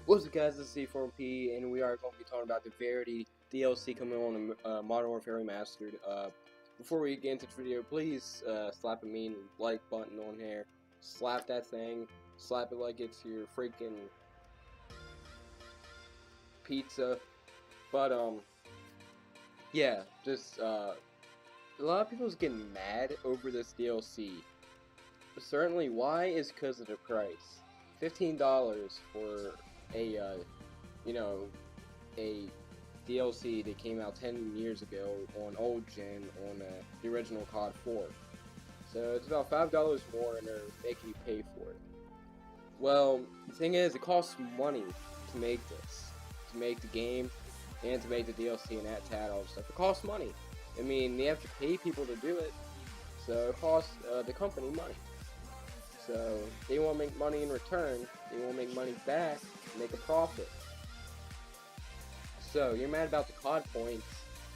What's up, guys? This is C4MP, and we are going to be talking about the Verity DLC coming on in Modern Warfare Remastered. Before we get into the video, please slap a mean like button on here. Slap that thing. Slap it like it's your freaking pizza. But yeah, just a lot of people's getting mad over this DLC. Certainly, why is because of the price. $15 for a you know, a DLC that came out 10 years ago on old gen on the original COD 4. So it's about $5 more, and they're making you pay for it. Well, the thing is, it costs money to make this, to make the game, and to make the DLC and to add all the stuff. It costs money. I mean, they have to pay people to do it, so it costs the company money. So they won't make money in return. They won't make money back, make a profit. So you're mad about the COD points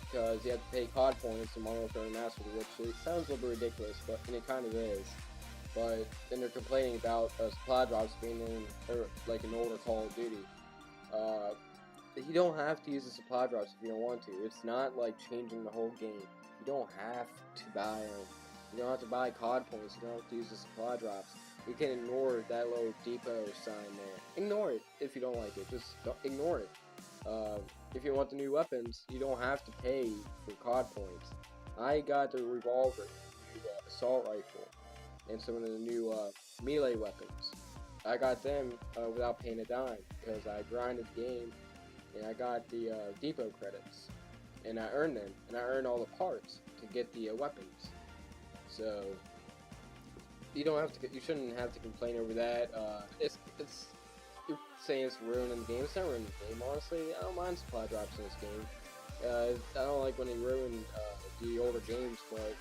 because you have to pay COD points in Modern Warfare Remastered, which sounds a little bit ridiculous, and it kind of is. But then they're complaining about supply drops being in like an older Call of Duty. You don't have to use the supply drops if you don't want to. It's not like changing the whole game. You don't have to buy them. You don't have to buy COD points. You don't have to use the supply drops. You can ignore that little depot sign there. Ignore it if you don't like it. Just ignore it. If you want the new weapons, you don't have to pay for COD points. I got the revolver, the new assault rifle, and some of the new melee weapons. I got them without paying a dime because I grinded the game and I got the depot credits, and I earned them, and I earned all the parts to get the weapons. So you don't have to. You shouldn't have to complain over that. It's you're saying it's ruining the game. It's not ruining the game, honestly. I don't mind supply drops in this game. I don't like when they ruin the older games, but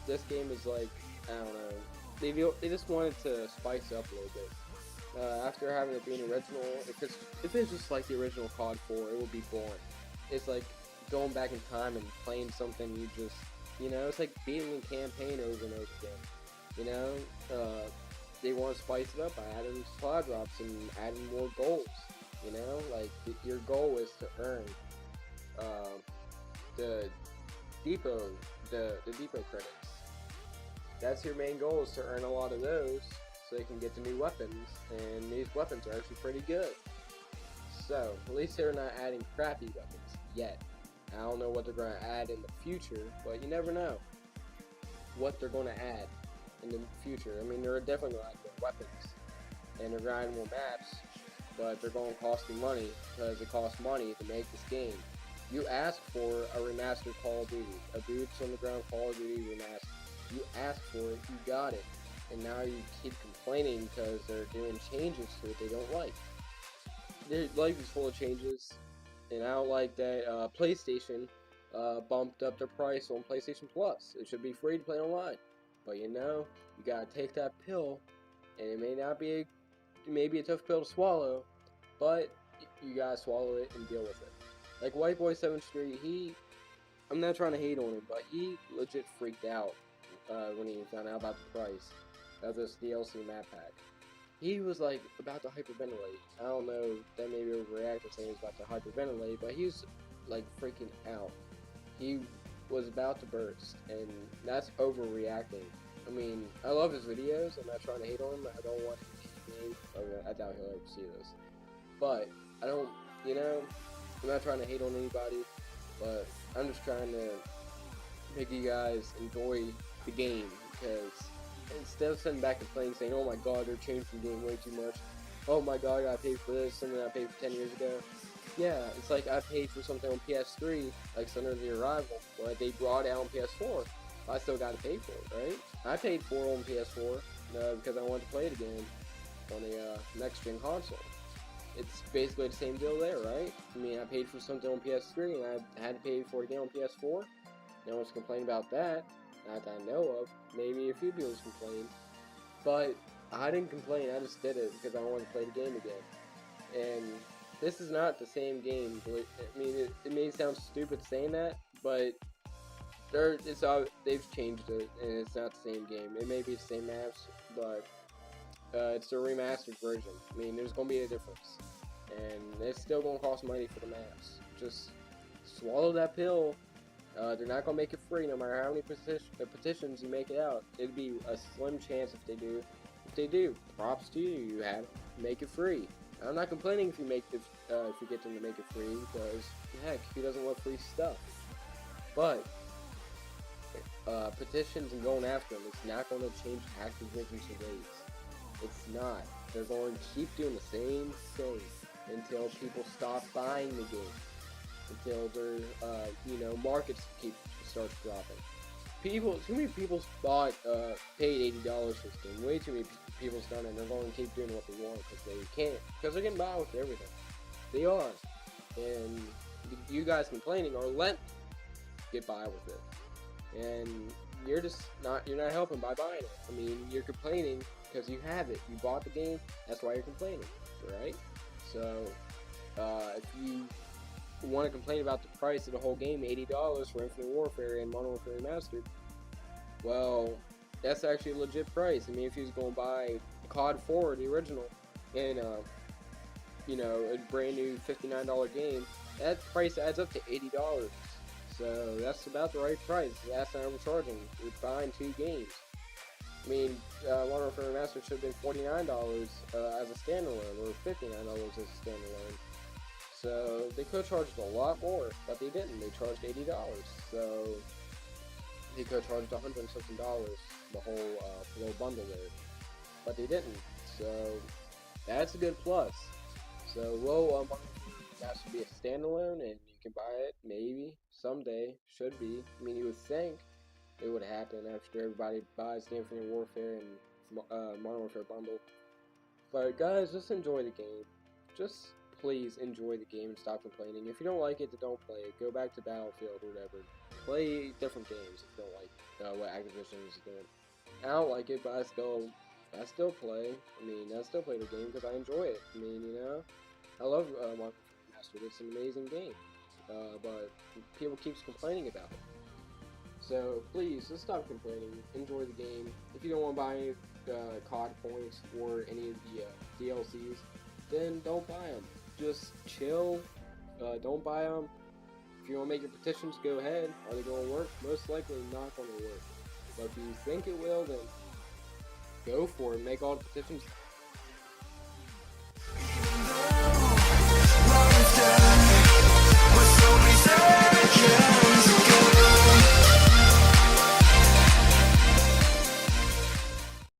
this game is like, I don't know. They just wanted to spice up a little bit. After having it being original, if it's just like the original COD 4, it will be boring. It's like going back in time and playing something you just, it's like beating a campaign over and over again. They want to spice it up by adding supply drops and adding more goals. Like your goal is to earn the depot, the depot credits. That's your main goal, is to earn a lot of those, so you can get the new weapons. And these weapons are actually pretty good. So at least they're not adding crappy weapons yet. I don't know what they're going to add in the future, but you never know what they're going to add in the future. I mean, they're definitely going to add more weapons, and they're going to add more maps, but they're going to cost you money, because it costs money to make this game. You asked for a remastered Call of Duty, a boots on the ground Call of Duty remastered. You asked for it, you got it, and now you keep complaining because they're doing changes to it they don't like. Their life is full of changes, and I don't like that PlayStation bumped up their price on PlayStation Plus. It should be free to play online. But you gotta take that pill, and it may be a tough pill to swallow, but you gotta swallow it and deal with it. Like White Boy 7th Street, I'm not trying to hate on him, but he legit freaked out when he found out about the price of this DLC map pack. He was like about to hyperventilate. I don't know, that may be overreacting saying he was about to hyperventilate, but he was like freaking out. He was about to burst, and that's overreacting. I mean, I love his videos. I'm not trying to hate on him. I don't want him to hate me. I doubt he'll ever see this. But I don't, I'm not trying to hate on anybody, but I'm just trying to make you guys enjoy the game, because instead of sitting back and playing saying, oh my god, they're changing the game way too much. Oh my god, I gotta pay for this, something I paid for 10 years ago. Yeah, it's like I paid for something on PS3, like Thunder of the Arrival, but they brought it out on PS4. I still gotta pay for it, right? I paid for it on PS4 because I wanted to play it again on a next-gen console. It's basically the same deal there, right? I mean, I paid for something on PS3 and I had to pay for it again on PS4. No one's complaining about that, not that I know of. Maybe a few people's complained, but I didn't complain. I just did it because I wanted to play the game again. And this is not the same game. I mean, it may sound stupid saying that, but they've changed it, and it's not the same game. It may be the same maps, but it's a remastered version. I mean, there's going to be a difference. and it's still gonna cost money for the mass. Just swallow that pill. They're not gonna make it free, no matter how many petitions you make it out. It'd be a slim chance if they do. If they do, props to you. You have make it free. I'm not complaining if you get them to make it free, because heck, who doesn't love free stuff? But petitions and going after them, it's not going to change Activision's ways. It's not. They're going to keep doing the same thing until people stop buying the game. Until their markets starts dropping. Too many people paid $80 for this game. Way too many people's done it, and they're going to keep doing what they want because they can't. Because they're getting by with everything. They are. And you guys complaining are letting get by with it. And you're not helping by buying it. I mean, you're complaining because you have it. You bought the game, that's why you're complaining, right? So, if you want to complain about the price of the whole game, $80 for Infinite Warfare and Modern Warfare Remastered, well, that's actually a legit price. I mean, if you was going to buy COD 4, the original, and a brand new $59 game, that price adds up to $80. So that's about the right price. That's not overcharging. You're buying 2 games. I mean, Modern Warfare Remastered should have been $49 as a standalone, or $59 as a standalone. So they could have charged a lot more, but they didn't. They charged $80. So they could have charged $100 and something, the whole bundle there, but they didn't. So that's a good plus. So Modern Warfare Remastered be a standalone, and you can buy it maybe someday. Should be. I mean, you would think it would happen after everybody buys the Infinite Warfare and Modern Warfare bundle. But guys, just enjoy the game. Just please enjoy the game and stop complaining. If you don't like it, then don't play it. Go back to Battlefield or whatever. Play different games if you don't like what Activision is doing. I don't like it, but I still play. I mean, I still play the game because I enjoy it. I mean, I love Modern Warfare Remastered. It's an amazing game. But people keeps complaining about it. So please, just stop complaining. Enjoy the game. If you don't want to buy any COD points or any of the DLCs, then don't buy them. Just chill. Don't buy them. If you want to make your petitions, go ahead. Are they going to work? Most likely not going to work. But if you think it will, then go for it. Make all the petitions